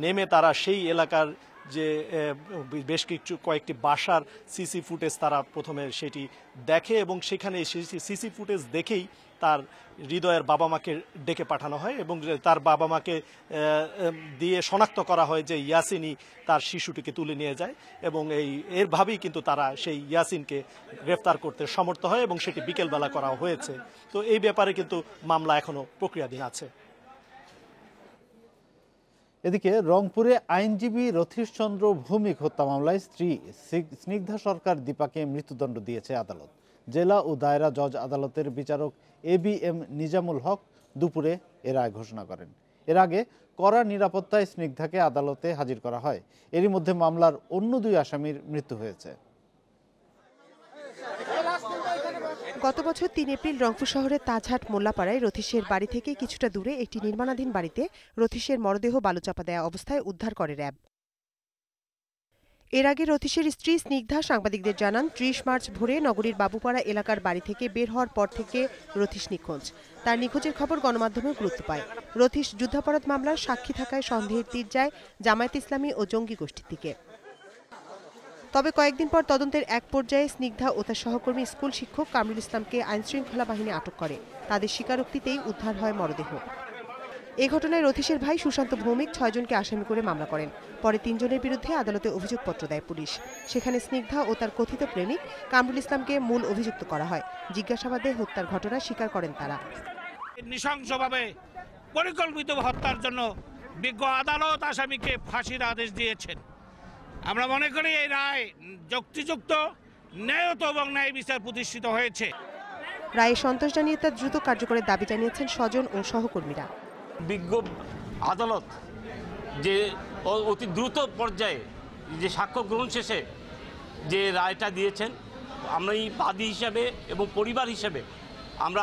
নেমে তারা সেই এলাকার যে বেশ কয়েকটি বাসার সিসি ফুটেজ তারা প্রথমে সেটি দেখে এবং সেখানে সিসি ফুটেজ দেখেই তার হৃদয়ের বাবা মাকে ডেকে পাঠানো হয় এবং তার বাবা মাকে দিয়ে শনাক্ত করা হয় যে ইয়াসিনই তার শিশুটিকে তুলে নিয়ে যায় এবং এরভাবেই কিন্তু তারা সেই ইয়াসিনকে গ্রেফতার করতে সমর্থ হয় এবং সেটি বিকেলবেলা করা হয়েছে। তো এই ব্যাপারে কিন্তু মামলা এখনো প্রক্রিয়াধীন আছে। এদিকে রংপুরে আইনজীবী রথীশচন্দ্র ভৌমিক হত্যা মামলায় স্ত্রী স্নিগ্ধা সরকার দীপাকে মৃত্যুদণ্ড দিয়েছে আদালত। জেলা ও দায়রা জজ আদালতের বিচারক ABM নিজামুল হক দুপুরে এর রায় ঘোষণা করেন। এর আগে কড়া নিরাপত্তায় স্নিগ্ধাকে আদালতে হাজির করা হয়। এরই মধ্যে মামলার অন্য 2 আসামির মৃত্যু হয়েছে। গত বছর 3 এপ্রিল রংপুর শহরের তাজহাট মোল্লাপাড়ায় রথীশের বাড়ি থেকে কিছুটা দূরে একটি নির্মাণাধীন বাড়িতে রথীশের মরদেহ বালুচাপা দেয়া অবস্থায় উদ্ধার করে র্যাব। এর আগে রথীশের স্ত্রী স্নিগ্ধা সাংবাদিকদের জানান 30 মার্চ ভোরে নগরীর বাবুপাড়া এলাকার বাড়ি থেকে বের হওয়ার পর থেকে রথীশ নিখোঁজ। তার নিখোঁজের খবর গণমাধ্যমে গুরুত্ব পায়। রথীশ যুদ্ধাপরাধ মামলার সাক্ষী থাকায় সন্দেহের তীর যায় জামায়াত ইসলামী ও জঙ্গি গোষ্ঠীর দিকে। তবে কয়েকদিন পর তদন্তের এক পর্যায়ে স্নিগ্ধা ও তার সহকর্মী স্কুল শিক্ষক কামরুল ইসলামকে আইনশৃঙ্খলা বাহিনী আটক করে। তাদের স্বীকারোক্তিতেই উদ্ধার হয় মরদেহ। এ ঘটনায় রথীশের ভাই সুশান্ত ভৌমিক 6 জনকে আসামি করে মামলা করেন। পরে 3 জনের বিরুদ্ধে আদালতে অভিযোগপত্র দেয় পুলিশ। সেখানে স্নিগ্ধা ও তার কথিত প্রেমিক কামরুল ইসলামকে মূল অভিযুক্ত করা হয়। জিজ্ঞাসাবাদে হত্যার ঘটনা স্বীকার করেন তারা। নৃশংসভাবে পরিকল্পিত হত্যার জন্য বিজ্ঞ আদালত আসামিকে ফাঁসির আদেশ দিয়েছেন। আমরা মনে করি এই রায় যুক্তিযুক্ত, ন্যায়ত এবং ন্যায় বিচার প্রতিষ্ঠিত হয়েছে। রায়ে সন্তোষ জানিয়ে তার দ্রুত কার্যকরের দাবি জানিয়েছেন স্বজন ও সহকর্মীরা। বিজ্ঞ আদালত যে অতি দ্রুত পর্যায়ে যে সাক্ষ্য গ্রহণ শেষে যে রায়টা দিয়েছেন, আমরা এই বাদী হিসাবে এবং পরিবার হিসাবে আমরা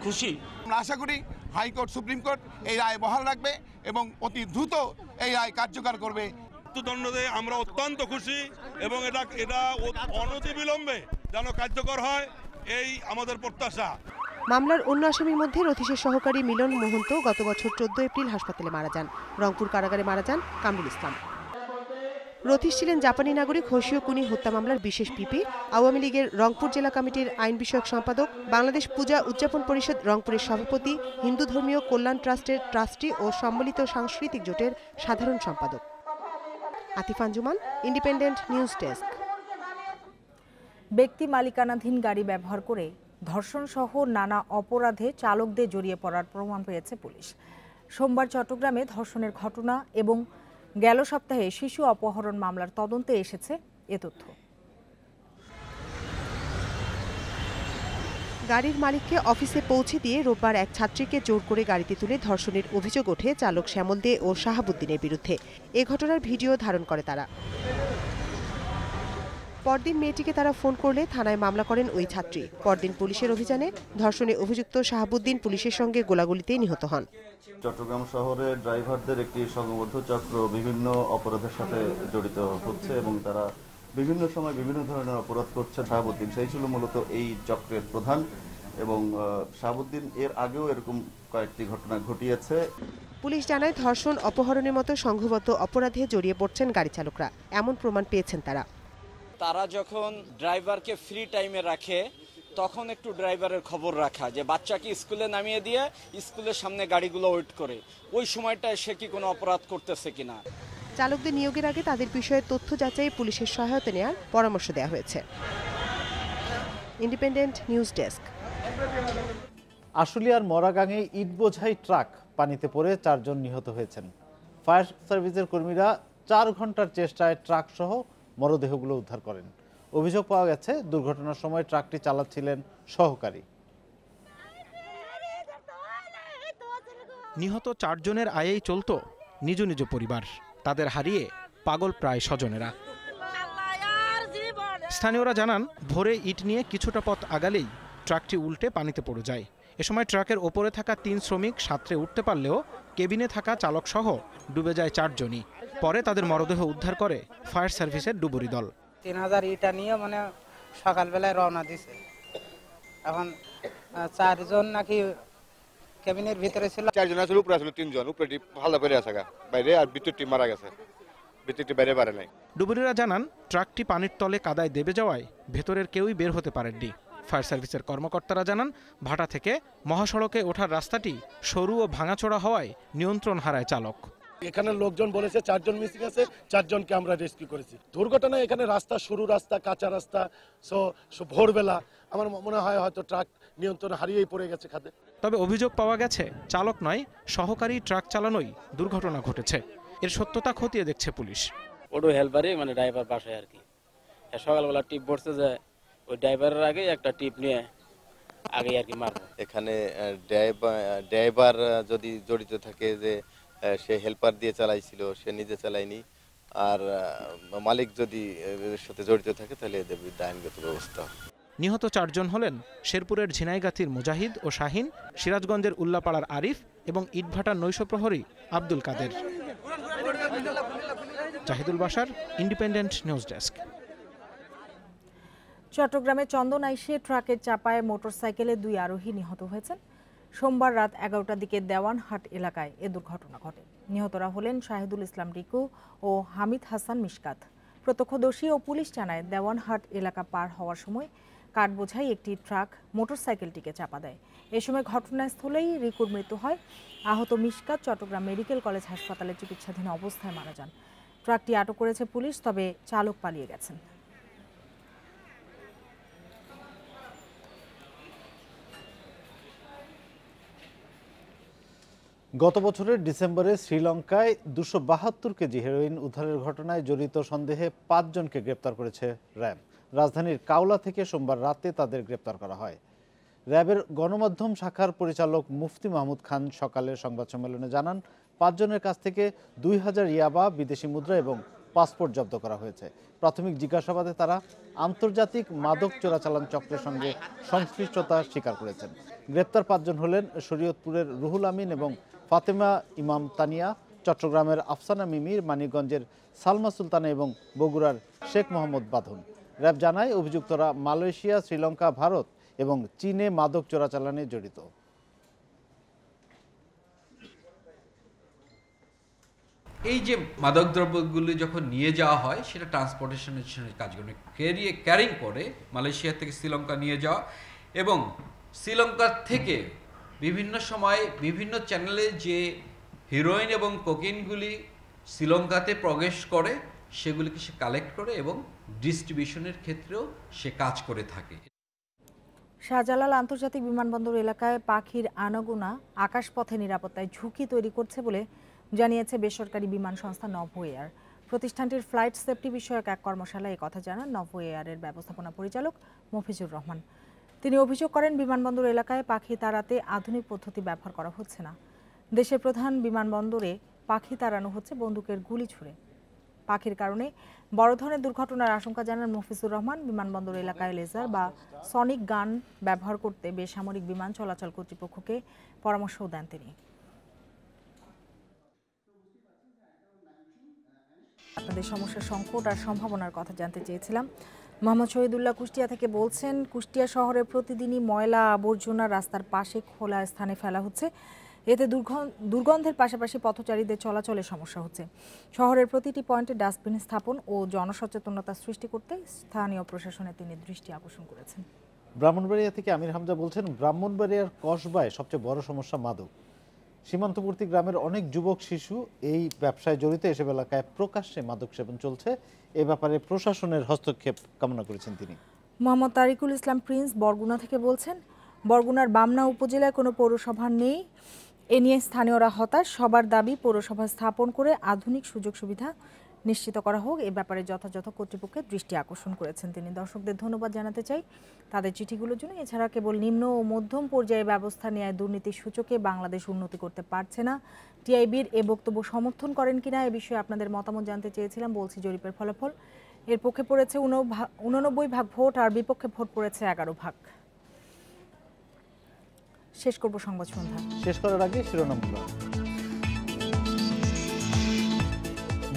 খুশি। আমরা আশা করি হাইকোর্ট, সুপ্রিম কোর্ট এই রায় বহাল রাখবে এবং অতি দ্রুত এই রায় কার্যকর করবে। মৃত্যুদণ্ডে আমরা অত্যন্ত খুশি এবং এটা অনতিবিলম্বে যেন কার্যকর হয়, এই আমাদের প্রত্যাশা। মামলার অন্য আসামির মধ্যে রথীশের সহকারী মিলন মোহন্ত গত বছর 14 এপ্রিল হাসপাতালে মারা যান। রংপুর কারাগারে মারা যান কামরুল ইসলাম। রথীশ ছিলেন জাপানি নাগরিক হোশিও কুনি হত্যা মামলার বিশেষ পিপি, আওয়ামী লীগের রংপুর জেলা কমিটির আইন বিষয়ক সম্পাদক, বাংলাদেশ পূজা উদযাপন পরিষদ রংপুরের সভাপতি, হিন্দু ধর্মীয় কল্যাণ ট্রাস্টের ট্রাস্টি ও সম্মিলিত সাংস্কৃতিক জোটের সাধারণ সম্পাদক। Atif Anjuman, independent news desk. ব্যক্তি মালিকানাধীন গাড়ি ব্যবহার করে ধর্ষণ সহ নানা অপরাধে চালকদের জড়িয়ে পড়ার প্রমাণ পেয়েছে পুলিশ। সোমবার চট্টগ্রামে ধর্ষণের ঘটনা এবং গেল সপ্তাহে শিশু অপহরণ মামলার তদন্তে এসেছে এ তথ্য। গাড়ির মালিককে অফিসে পৌঁছে দিয়ে রোববার এক ছাত্রীকে জোর করে গাড়িতে তুলে ধর্ষণের অভিযোগ ওঠে চালক শ্যামল দে ও শাহাবুদ্দিনের বিরুদ্ধে। এ ঘটনার ভিডিও ধারণ করে তারা। পরদিন মেয়েটিকে তারা ফোন করলে থানায় মামলা করেন ওই ছাত্রী। পরদিন পুলিশের অভিযানে ধর্ষণে অভিযুক্ত শাহাবুদ্দিন পুলিশের সঙ্গে গোলাগুলিতেই নিহত হন। চট্টগ্রাম শহরে ড্রাইভারদের একটি সংঘবদ্ধ চক্র বিভিন্ন অপরাধের সাথে জড়িত হচ্ছে এবং তারা বিভিন্ন সময় বিভিন্ন ধরনের অপরাধ করছে। শাহাবুদ্দিন সেই ছিল মূলত এই চক্রের প্রধান এবং শাহাবুদ্দিন এর আগেও এরকম কয়েকটি ঘটনা ঘটিয়েছে। পুলিশ জানায় ধর্ষণ, অপহরণের মতো সংঘবদ্ধ অপরাধে জড়িয়ে পড়ছেন গাড়ি চালকরা, এমন প্রমাণ পেয়েছেন তারা। তারা যখন ড্রাইভারকে ফ্রি টাইমে রাখে তখন একটু ড্রাইভারের খবর রাখা যে বাচ্চাকে স্কুলে নামিয়ে দিয়ে স্কুলের সামনে গাড়িগুলো ওয়েট করে, ওই সময়টায় সে কি কোনো অপরাধ করতেছে কিনা। চালকদের নিয়োগের আগে তাদের বিষয়ে তথ্য যাচাই পুলিশের সহায়তা নেওয়ার পরামর্শ দেওয়া হয়েছে। Independent news desk. আশুলিয়ার মরাগাঙে ইট বোঝাই ট্রাক পানিতে পড়ে 4 জন নিহত হয়েছেন। ফায়ার সার্ভিসের কর্মীরা 4 ঘন্টার চেষ্টায় ট্রাক সহ মরদেহগুলো উদ্ধার করেন। অভিযোগ পাওয়া গেছে দুর্ঘটনার সময় ট্রাকটি চালাচ্ছিলেন সহকারী। নিহত 4 জনের আয়েই চলত নিজ নিজ পরিবার। তাদের হারিয়ে পাগল প্রায় স্বজনেরা। স্থানীয়রা জানান ভোরে ইট নিয়ে কিছুটা পথ আগালেই ট্রাকটি উল্টে পানিতে পড়ে যায়। এ সময় ট্রাকের ওপরে থাকা 3 শ্রমিক সাঁতরে উঠতে পারলেও কেবিনে থাকা চালক সহ ডুবে যায় 4 জনই। পরে তাদের মরদেহ উদ্ধার করে ফায়ার সার্ভিসের ডুবুরি দল। 3000 ইটা নিয়ে মানে সকালবেলায় রওনা দিছে। এখন 4 জন নাকি কেবিনের ভিতরে ছিল। 4 জন আসলে উপরে ছিল, 3 জন উপরে ভালো করে আছে বাইরে, আর ভিতরটি মারা গেছে, ভিতরটি বাইরে পারে নাই। ডুবুরিরা জানান ট্রাকটি পানির তলে কাদায় দেবে যাওয়ায় ভেতরের কেউই বের হতে পারেননি। ফায়ার সার্ভিসের কর্মকর্তারা জানান ভাটা থেকে মহাসড়কে ওঠার রাস্তাটি সরু ও ভাঙাচোরা হওয়ায় নিয়ন্ত্রণ হারায় চালক। এখানে লোকজন বলেছে 4 জন মিসিং আছে, 4 জনকে আমরা রেস্কিউ করেছি। দুর্ঘটনা এখানে রাস্তা সরু রাস্তা, কাঁচা রাস্তা, ভোরবেলা আমার মনে হয় হয়তো ট্রাক নিয়ন্ত্রণ হারিয়েই পড়ে গেছে খাদে। তবে অভিযোগ পাওয়া গেছে চালক নয়, সহকারী ট্রাক চালানোই দুর্ঘটনা ঘটেছে। এর সত্যতা খতিয়ে দেখছে পুলিশ। ওডো হেল্পারে মানে ড্রাইভার বাসায় আর কি সকালবেলা টিপ পড়ছে যে ওই ড্রাইভারের আগে একটা টিপ নিয়ে আগে আর কি মারবো। এখানে ড্রাইভার যদি জড়িত থাকে, যে সে হেল্পার দিয়ে চালাইছিল, সে নিজে চালায়নি, আর মালিক যদি এর সাথে জড়িত থাকে তাহলে এদের বিরুদ্ধে আইনগত ব্যবস্থা। নিহত 4 জন হলেন শেরপুরের ঝিনাইগাতির মুজাহিদ ও শাহিন, সিরাজগঞ্জের উল্লাপাড়ার আরিফ এবং ইটভাটার নৈশ প্রহরী Abdul Kader. Zahidul Bashar, independent news desk. চট্টগ্রামে চন্দনাইশে ট্রাকের চাপায় মোটরসাইকেলে 2 আরোহী নিহত হয়েছেন। সোমবার রাত 11টার দিকে দেওয়ানহাট এলাকায় এ দুর্ঘটনা ঘটে। নিহতরা হলেন শাহিদুল ইসলাম রিকু ও হামিদ হাসান মিশকাত। প্রত্যক্ষদর্শী ও পুলিশ জানায় দেওয়ানহাট এলাকা পার হওয়ার সময় কাঠ বোঝাই একটি ট্রাক মোটরসাইকেলটিকে চাপা দেয়। এ সময় ঘটনাস্থলেই রিকুর মৃত্যু হয়। আহত মিশকাত চট্টগ্রাম মেডিকেল কলেজ হাসপাতালে চিকিৎসাধীন অবস্থায় মারা যান। ট্রাকটি আটক করেছে পুলিশ, তবে চালক পালিয়ে গেছেন। গত বছরের ডিসেম্বরে শ্রীলঙ্কায় 272 কেজি হেরোইন উদ্ধারের ঘটনায় জড়িত সন্দেহে 5 জনকে গ্রেপ্তার করেছে র্যাব। রাজধানীর কাউলা থেকে সোমবার রাতে তাদের গ্রেপ্তার করা হয়। র্যাবের গণমাধ্যম শাখার পরিচালক মুফতি মাহমুদ খান সকালের সংবাদ সম্মেলনে জানান, 5 জনের কাছ থেকে 2000 ইয়াবা, বিদেশি মুদ্রা এবং পাসপোর্ট জব্দ করা হয়েছে। প্রাথমিক জিজ্ঞাসাবাদে তারা আন্তর্জাতিক মাদক চোরাচালান চক্রের সঙ্গে সংশ্লিষ্টতা স্বীকার করেছেন। গ্রেপ্তার 5 জন হলেন শরীয়তপুরের রুহুল আমিন এবং ফাতেমা ইমাম তানিয়া, চট্টগ্রামের আফসানা মিমির, মানিকগঞ্জের সালমা সুলতানা এবং বগুড়ার শেখ মোহাম্মদ বাঁধন। র্যাব জানায় অভিযুক্তরা মালয়েশিয়া, শ্রীলঙ্কা, ভারত এবং চীনে মাদক চোরাচালানে জড়িত। এই যে মাদকদ্রব্যগুলি যখন নিয়ে যাওয়া হয় সেটা ট্রান্সপোর্টেশনের কাজগুলো ক্যারিং করে মালয়েশিয়া থেকে শ্রীলঙ্কা নিয়ে যাওয়া, এবং শ্রীলঙ্কার থেকে বিভিন্ন সময় বিভিন্ন চ্যানেলে যে হিরোইন এবং কোকেইনগুলি শ্রীলঙ্কাতে প্রবেশ করে সেগুলিকে সে কালেক্ট করে এবং ডিস্ট্রিবিউশনের ক্ষেত্রেও সে কাজ করে থাকে। শাহজালাল আন্তর্জাতিক বিমানবন্দর এলাকায় পাখির আনাগোনা আকাশপথে নিরাপত্তায় ঝুঁকি তৈরি করছে বলে জানিয়েছে বেসরকারি বিমান সংস্থা নভো এয়ার। প্রতিষ্ঠানটির ফ্লাইট সেফটি বিষয়ক এক কর্মশালায় কথা জানান নভো এয়ারের ব্যবস্থাপনা পরিচালক মফিজুর রহমান। তিনি অভিযোগ করেন, বিমানবন্দর এলাকায় পাখি তাড়াতে আধুনিক পদ্ধতি ব্যবহার করা হচ্ছে না। দেশের প্রধান বিমানবন্দরে পাখি তাড়ানো হচ্ছে বন্দুকের গুলি ছুড়ে। পাখির কারণে বড় ধরনের দুর্ঘটনার আশঙ্কা জানান মফিজুর রহমান। বিমানবন্দর এলাকায় লেজার বা সনিক গান ব্যবহার করতে বেসামরিক বিমান চলাচল কর্তৃপক্ষকে পরামর্শও দেন তিনি। আপনাদের সমস্যার সংকট আর সম্ভাবনার কথা জানতে চেয়েছিলাম। মোহাম্মদ শহীদুল্লাহ কুষ্টিয়া থেকে বলছেন, কুষ্টিয়া শহরে প্রতিদিনই ময়লা আবর্জনা রাস্তার পাশে খোলা স্থানে ফেলা হচ্ছে। এতে দুর্গন্ধের পাশাপাশি পথচারীদের চলাচলে সমস্যা হচ্ছে। শহরের প্রতিটি পয়েন্টে ডাস্টবিন স্থাপন ও জনসচেতনতা সৃষ্টি করতে স্থানীয় প্রশাসনে তিনি দৃষ্টি আকর্ষণ করেছেন। ব্রাহ্মণবাড়িয়া থেকে আমির হামজা বলছেন, ব্রাহ্মণবাড়িয়ার কসবায় সবচেয়ে বড় সমস্যা মাদক। সীমান্তবর্তী গ্রামের অনেক যুবক শিশু এই ব্যবসায় জড়িত, এসব এলাকায় প্রকাশ্যে মাদক সেবন চলছে। এ ব্যাপারে প্রশাসনের হস্তক্ষেপ কামনা করেছেন তিনি। মোহাম্মদ তারিকুল ইসলাম প্রিন্স বরগুনা থেকে বলছেন, বরগুনার বামনা উপজেলায় কোনো পৌরসভা নেই। এ নিয়ে স্থানীয়রা হতাশ। সবার দাবি পৌরসভা স্থাপন করে আধুনিক সুযোগ সুবিধা নিশ্চিত করা হোক। এ ব্যাপারে যথাযথ কর্তৃপক্ষের দৃষ্টি আকর্ষণ করেছেন তিনি। দর্শকদের ধন্যবাদ জানাতে চাই তাদের চিঠিগুলোর জন্য। এছাড়া কেবল নিম্ন ও মধ্যম পর্যায়ে ব্যবস্থা নেয় দুর্নীতির সূচকে বাংলাদেশ উন্নতি করতে পারছে না। টিআইবির এ বক্তব্য সমর্থন করেন কিনা এ বিষয়ে আপনাদের মতামত জানতে চেয়েছিলাম। বলছি জরিপের ফলাফল, এর পক্ষে পড়েছে 89 ভাগ ভোট আর বিপক্ষে ভোট পড়েছে 11 ভাগ। শেষ করব সংবাদ সন্ধ্যা। শেষ করার আগে শিরোনামগুলো।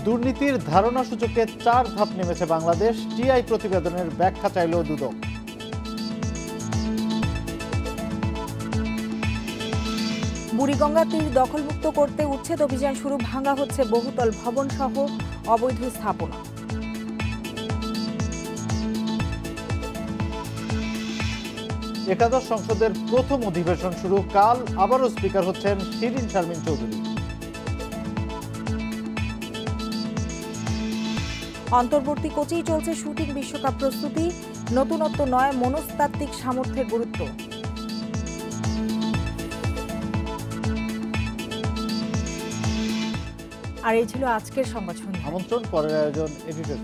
দুর্নীতির ধারণা সূচকে 4 ধাপ নেমেছে বাংলাদেশ, টিআই প্রতিবেদনের ব্যাখ্যা চাইল দুদক। বুড়িগঙ্গা তীর দখলমুক্ত করতে উচ্ছেদ অভিযান শুরু, ভাঙা হচ্ছে বহুতল ভবন সহ অবৈধ স্থাপনা। একাদশ সংসদের প্রথম অধিবেশন শুরু, কাল আবারও স্পিকার হচ্ছেন শিরিন শারমিন চৌধুরী। অন্তর্বর্তী কোচেই চলছে শুটিং বিশ্বকাপ প্রস্তুতি, নতুনত্ব নয় মনস্তাত্ত্বিক সামর্থ্যের গুরুত্ব। আর এই ছিল আজকের সংবাদ সন্ধ্যা। আমন্ত্রণ, পরের আয়োজন এডিটর।